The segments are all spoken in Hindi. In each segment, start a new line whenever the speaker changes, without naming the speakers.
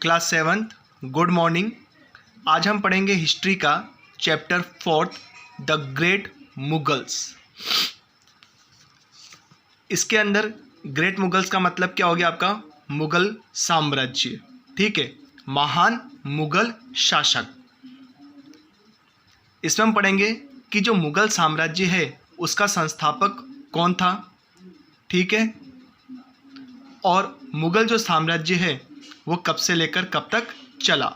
Class 7th good morning. आज हम पढ़ेंगे हिस्ट्री का चैप्टर 4 द ग्रेट मुगल्स। इसके अंदर ग्रेट मुगल्स का मतलब क्या हो गया आपका? मुगल साम्राज्य। ठीक है, महान मुगल शासक। इसमें हम पढ़ेंगे कि जो मुगल साम्राज्य है उसका संस्थापक कौन था। ठीक है, और मुगल जो साम्राज्य है वो कब से लेकर कब तक चला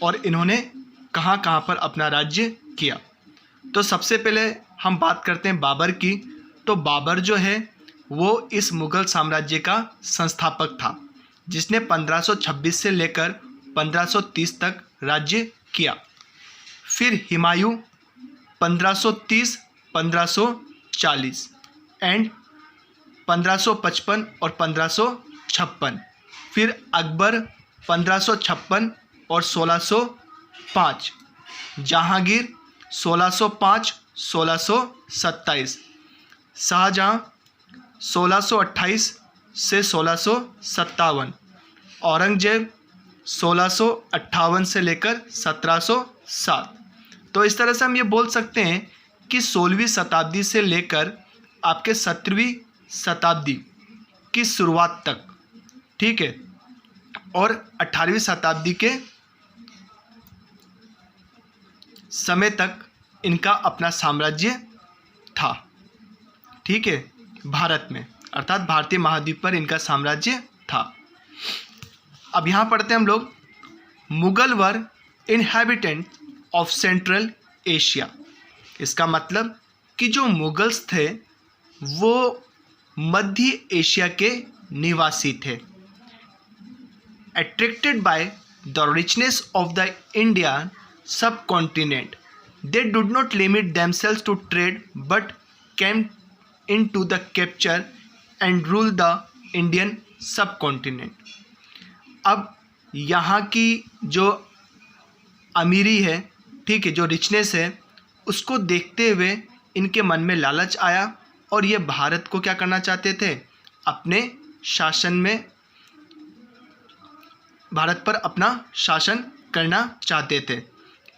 और इन्होंने कहाँ कहाँ पर अपना राज्य किया। तो सबसे पहले हम बात करते हैं बाबर की। तो बाबर जो है वो इस मुगल साम्राज्य का संस्थापक था, जिसने 1526 से लेकर 1530 तक राज्य किया। फिर हुमायूं 1530, 1540 एंड 1555 और 1556। फिर अकबर 1556 और 1605। जहांगीर 1605, 1627। शाहजहां 1628 से 1657। औरंगजेब 1658 से लेकर 1707। तो इस तरह से हम ये बोल सकते हैं कि 16वीं शताब्दी से लेकर आपके 17वीं शताब्दी की शुरुआत तक, ठीक है, और 18वीं शताब्दी के समय तक इनका अपना साम्राज्य था। ठीक है, भारत में अर्थात भारतीय महाद्वीप पर इनका साम्राज्य था। अब यहाँ पढ़ते हैं हम लोग, मुगल वर इनहैबिटेंट ऑफ सेंट्रल एशिया। इसका मतलब कि जो मुगल्स थे वो मध्य एशिया के निवासी थे। Attracted by the richness of the Indian subcontinent, they did not limit themselves to trade but came into the capture and rule the Indian subcontinent। अब यहाँ की जो अमीरी है, ठीक है, जो रिचनेस है, उसको देखते हुए इनके मन में लालच आया और ये भारत को क्या करना चाहते थे? अपने शासन में, भारत पर अपना शासन करना चाहते थे।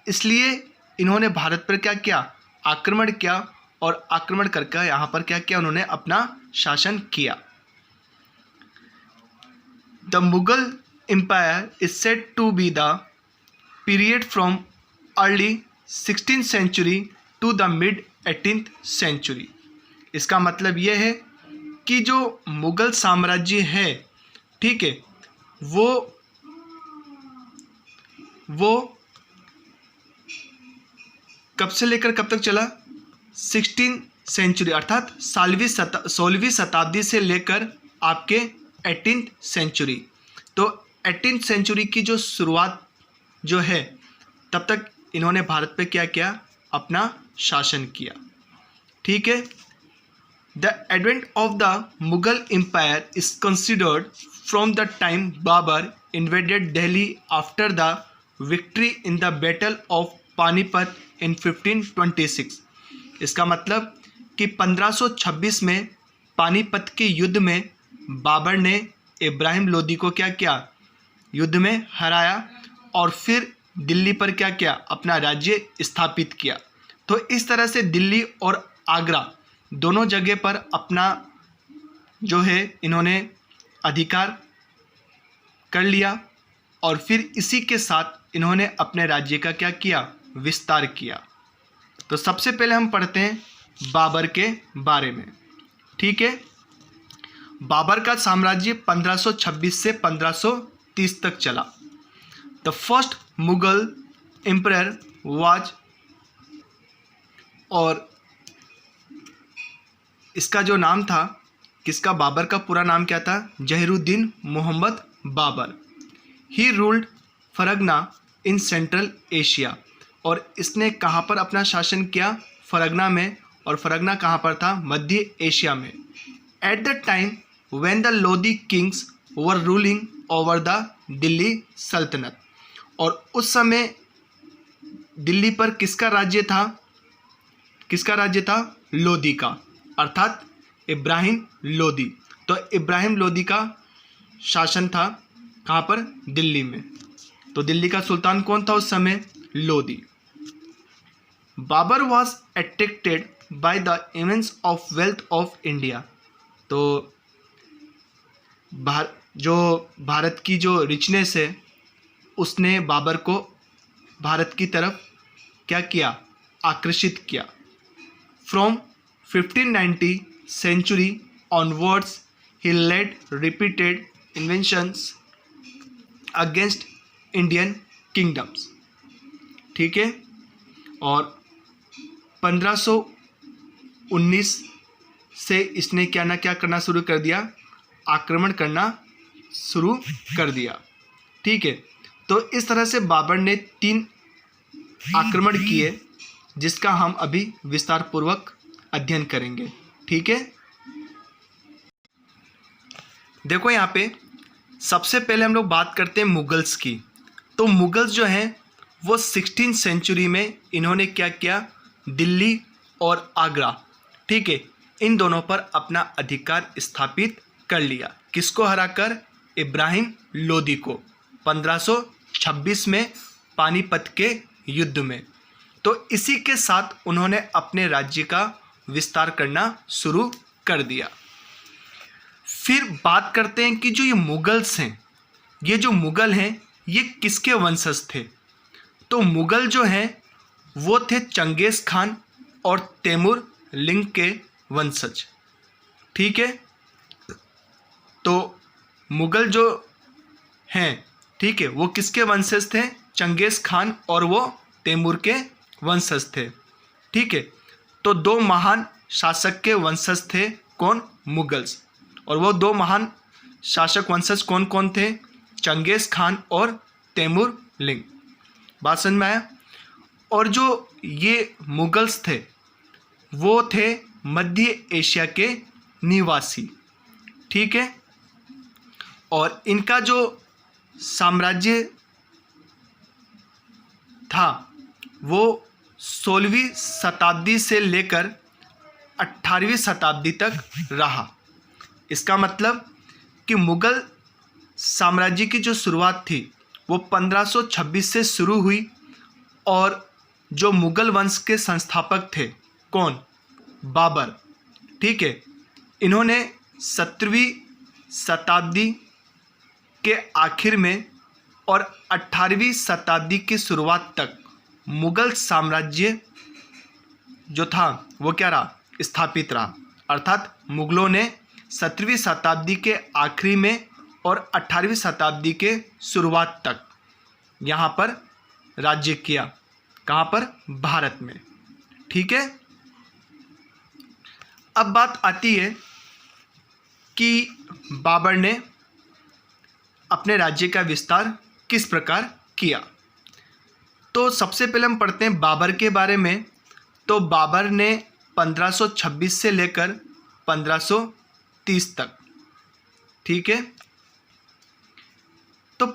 इसलिए इन्होंने भारत पर क्या किया? आक्रमण किया, और आक्रमण करके यहाँ पर क्या किया? उन्होंने अपना शासन किया। The Mughal empire is said to be the period from early 16th century to the mid 18th century. इसका मतलब यह है कि जो मुगल साम्राज्य है, ठीक है, वो कब से लेकर कब तक चला? 16th सेंचुरी अर्थात 16वीं शताब्दी से लेकर आपके 18th सेंचुरी। तो 18th सेंचुरी की जो शुरुआत जो है, तब तक इन्होंने भारत पे क्या किया? अपना शासन किया। ठीक है, the advent of the Mughal empire is considered from the time Babur invaded Delhi after the victory in the battle of Panipat in 1526। इसका मतलब कि 1526 में पानीपत के युद्ध में बाबर ने इब्राहिम लोदी को क्या किया? युद्ध में हराया और फिर दिल्ली पर क्या किया? अपना राज्य स्थापित किया। तो इस तरह से दिल्ली और आगरा दोनों जगह पर अपना जो है इन्होंने अधिकार कर लिया, और फिर इसी के साथ इन्होंने अपने राज्य का क्या किया? विस्तार किया। तो सबसे पहले हम पढ़ते हैं बाबर के बारे में। ठीक है, बाबर का साम्राज्य 1526 से 1530 तक चला। The first Mughal emperor was, और इसका जो नाम था, किसका? बाबर का पूरा नाम क्या था? Zahiruddin Muhammad Babur. He ruled Fergana in Central Asia, और इसने कहाँ पर अपना शासन किया? फरगना में, और फरगना कहाँ पर था? मध्य एशिया में। At the time when the Lodi Kings were ruling over the Delhi सल्तनत, और उस समय दिल्ली पर किसका राज्य था? किसका राज्य था? लोदी का, अर्थात इब्राहिम लोदी। तो इब्राहिम लोदी का शासन था कहाँ पर? दिल्ली में। तो दिल्ली का सुल्तान कौन था उस समय? Lodi. Babur was attracted by the immense of wealth of India. तो जो भारत की जो रिचनेस है उसने बाबर को भारत की तरफ क्या किया? आकर्षित किया। From 1590 century onwards he led repeated invasions against Indian kingdoms. ठीक है। और 1519 से इसने क्या ना क्या करना शुरू कर दिया? आक्रमण करना शुरू कर दिया। ठीक है। तो इस तरह से बाबर ने 3 आक्रमण किए जिसका हम अभी विस्तार पूर्वक अध्ययन करेंगे। ठीक है। देखो यहाँ पे सबसे पहले हम लोग बात करते हैं मुगल्स की। तो मुगल्स जो हैं वो 16th सेंचुरी में इन्होंने क्या किया? दिल्ली और आगरा, ठीक है, इन दोनों पर अपना अधिकार स्थापित कर लिया। किसको हराकर? इब्राहिम लोदी को 1526 में पानीपत के युद्ध में। तो इसी के साथ उन्होंने अपने राज्य का विस्तार करना शुरू कर दिया। फिर बात करते हैं कि जो ये मुगल्स हैं, ये जो मुगल हैं ये किसके वंशज थे? तो मुगल जो हैं वो थे चंगेज़ खान और तैमूर लिंग के वंशज। ठीक है। तो मुगल जो हैं, ठीक है, वो किसके वंशज थे? चंगेज़ खान और वो तैमूर के वंशज थे। ठीक है। तो 2 महान शासक के वंशज थे। कौन? मुगल्स। और वो 2 महान शासक वंशज कौन कौन थे? चंगेज़ खान और तैमूर लिंग। बात समझ में आया? और जो ये मुगल्स थे वो थे मध्य एशिया के निवासी। ठीक है। और इनका जो साम्राज्य था वो 16वीं शताब्दी से लेकर 18वीं शताब्दी तक रहा। इसका मतलब कि मुगल साम्राज्य की जो शुरुआत थी वो 1526 से शुरू हुई। और जो मुगल वंश के संस्थापक थे कौन? बाबर। ठीक है। इन्होंने 17वीं शताब्दी के आखिर में और 18वीं शताब्दी की शुरुआत तक मुगल साम्राज्य जो था वो क्या रहा? स्थापित रहा। अर्थात मुगलों ने 17वीं शताब्दी के आखिरी में और 18वीं शताब्दी के शुरुआत तक यहाँ पर राज्य किया। कहाँ पर? भारत में। ठीक है। अब बात आती है कि बाबर ने अपने राज्य का विस्तार किस प्रकार किया। तो सबसे पहले हम पढ़ते हैं बाबर के बारे में। तो बाबर ने 1526 से लेकर 1530 तक, ठीक है, तो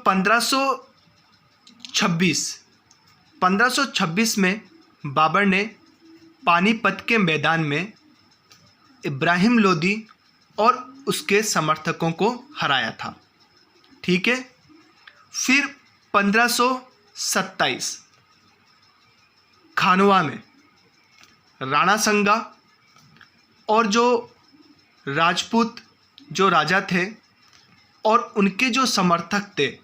1526 में बाबर ने पानीपत के मैदान में इब्राहिम लोदी और उसके समर्थकों को हराया था। ठीक है। फिर 1527 खानवा में राणा संगा और जो राजपूत जो राजा थे और उनके जो समर्थक थे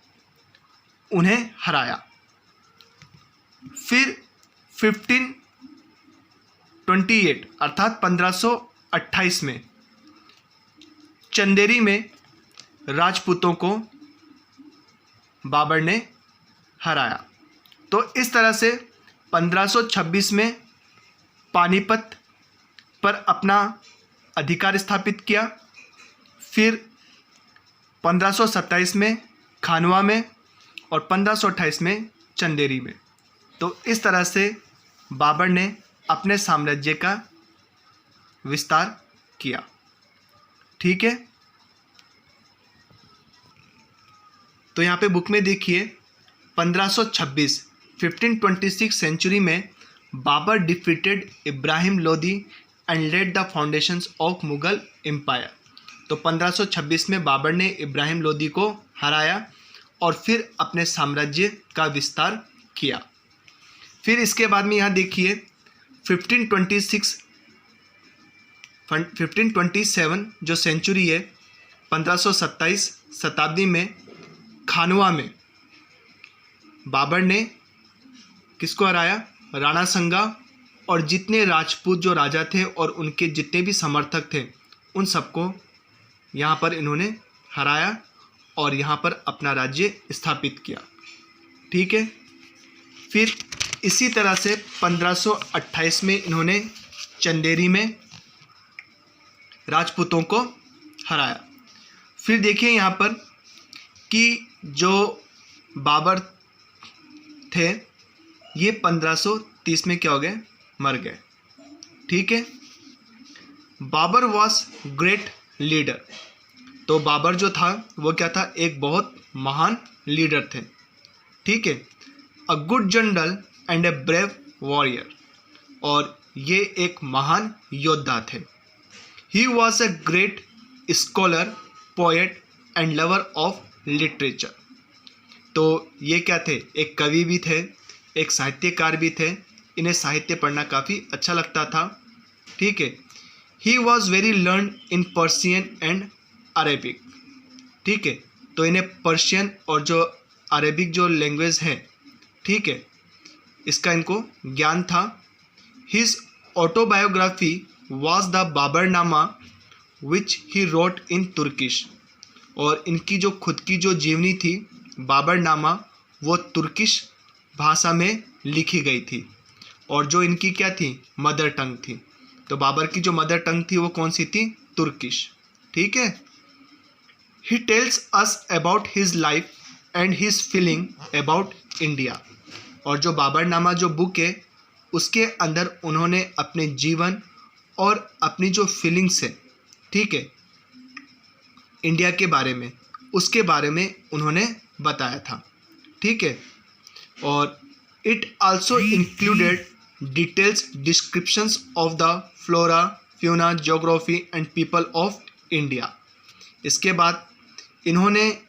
उन्हें हराया। फिर 1528 अर्थात 1528 में चंदेरी में राजपूतों को बाबर ने हराया। तो इस तरह से 1526 में पानीपत पर अपना अधिकार स्थापित किया। फिर 1527 में खानवा में और 1528 में चंदेरी में। तो इस तरह से बाबर ने अपने साम्राज्य का विस्तार किया। ठीक है। तो यहाँ पे बुक में देखिए 1526 सेंचुरी में Babur defeated Ibrahim Lodi and laid the foundations of Mughal empire. तो 1526 में बाबर ने इब्राहिम लोदी को हराया और फिर अपने साम्राज्य का विस्तार किया। फिर इसके बाद में यहाँ देखिए 1527 जो सेंचुरी है, 1527 शताब्दी में खानवा में बाबर ने किसको हराया? राणा संगा और जितने राजपूत जो राजा थे और उनके जितने भी समर्थक थे उन सबको यहाँ पर इन्होंने हराया और यहाँ पर अपना राज्य स्थापित किया। ठीक है। फिर इसी तरह से 1528 में इन्होंने चंदेरी में राजपूतों को हराया। फिर देखिए यहाँ पर कि जो बाबर थे ये 1530 में क्या हो गए? मर गए। ठीक है। Babur was great leader. तो बाबर जो था वो क्या था? एक बहुत महान लीडर थे। ठीक है। A good general and a brave warrior. और ये एक महान योद्धा थे। He was a great scholar, poet and lover of literature. तो ये क्या थे? एक कवि भी थे, एक साहित्यकार भी थे। इन्हें साहित्य पढ़ना काफ़ी अच्छा लगता था। ठीक है। He was very learn in Persian and Arabic. ठीक है। तो इन्हें पर्शियन और जो अरेबिक जो लैंग्वेज है, ठीक है, इसका इनको ज्ञान था। His autobiography was the Baburnama which he wrote in Turkish. और इनकी जो खुद की जो जीवनी थी बाबरनामा, वो तुर्किश भाषा में लिखी गई थी। और जो इनकी क्या थी? मदर टंग थी। तो बाबर की जो मदर टंग थी वो कौन सी थी? तुर्किश। ठीक है। He tells us about his life and his feeling about India. और जो बाबरनामा जो बुक है उसके अंदर उन्होंने अपने जीवन और अपनी जो फीलिंग्स है, ठीक है, इंडिया के बारे में, उसके बारे में उन्होंने बताया था। ठीक है। और it also included details descriptions of the flora, fauna, geography and people of India. इसके बाद इन्होंने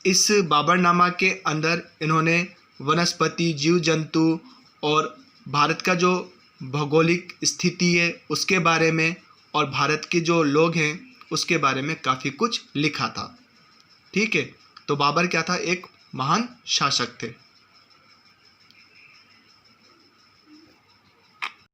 इस बाबरनामा के अंदर इन्होंने वनस्पति, जीव जंतु और भारत का जो भौगोलिक स्थिति है उसके बारे में और भारत के जो लोग हैं उसके बारे में काफ़ी कुछ लिखा था। ठीक है। तो बाबर क्या था? एक महान शासक थे।